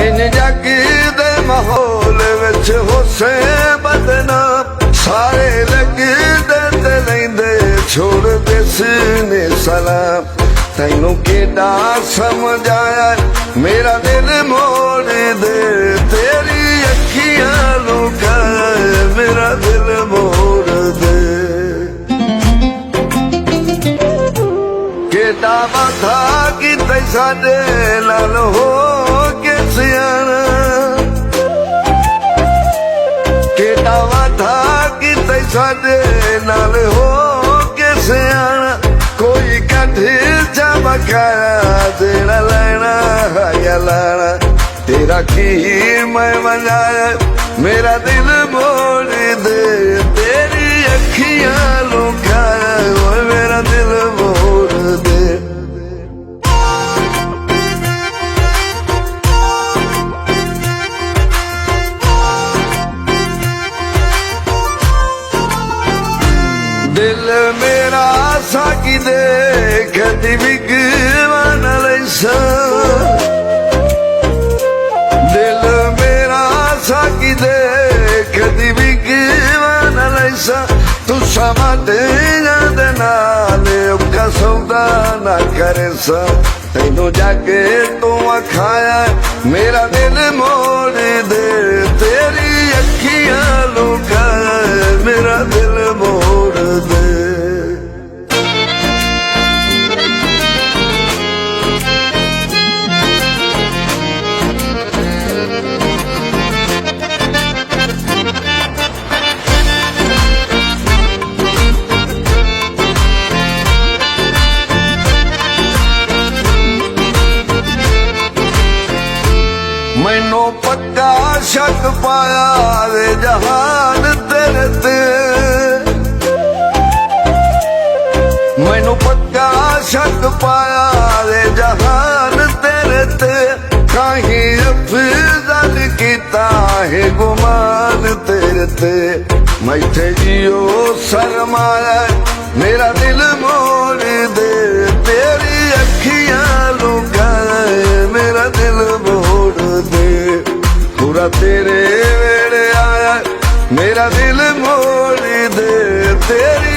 इन जग दे माहौल विच होसे बदनाम सारे लगदे ते लैंदे छोड़ देसने सलाम तैनू केड़ा समझाया मेरा दिल मोड़ दे तेरी अखियां लुकाया मेरा दिल मोड़ दे केड़ा वादा कीता साडे नाल हो के सियाणा केड़ा वादा कीता साडे नाल हो के सियाणा कोई कठे चमकाया तेरा लेना या लाना तेरा की मैं मनाया मेरा दिल मोड़ दे तेरी अखियां लुकाया वो मेरा दिल मोड़ दे दिल मेरा साकी दे कदी विगवान लैसा दिल मेरा साकी दे कदी विगवान लैसा तू समाते दे नाल उका सौदा ना करे सा तैनू जाके तू आखाया मेरा दिल मोड़ दे तेरी अखियां लुकाया मेरा दिल मोड़ दे मैनू पक्का शक पाया वे जहान तेरे ते मैनू पक्का शक पाया वे जहान तेरे ते कहीं अफजल कीता है गुमान तेरे ते मैथे जियो शर्माया मेरा दिल मोड़ दे तेरी अखियां लुकाया मेरा दिल मोड़ दे पूरा तेरे वेड़े आया मेरा दिल मोड़ दे तेरी